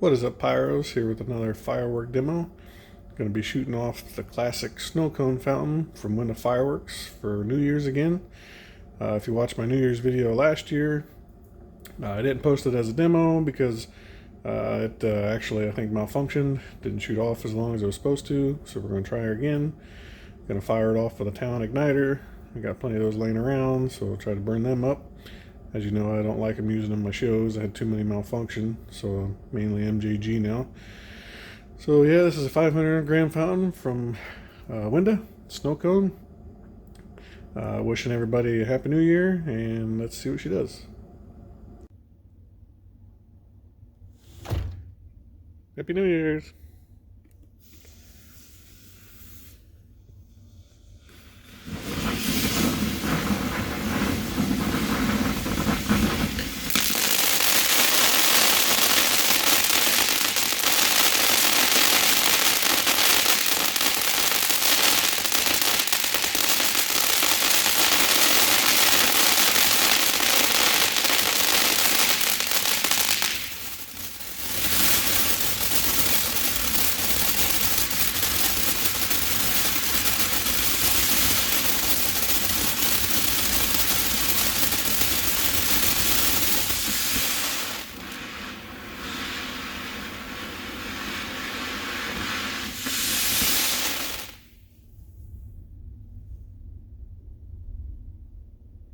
What is up, Pyros? Here with another firework demo. Going to be shooting off the classic snow cone fountain from Winda Fireworks for New Year's again. If you watched my New Year's video last year, I didn't post it as a demo because it actually, I think, malfunctioned. Didn't shoot off as long as it was supposed to, so we're going to try her again. Going to fire it off with a town igniter. I got plenty of those laying around, so I'll try to burn them up. As you know, I don't like them using them in my shows. I had too many malfunction, so I'm mainly MJG now. So yeah, this is a 500 gram fountain from Winda, snow cone. Wishing everybody a Happy New Year, and let's see what she does. Happy New Year's!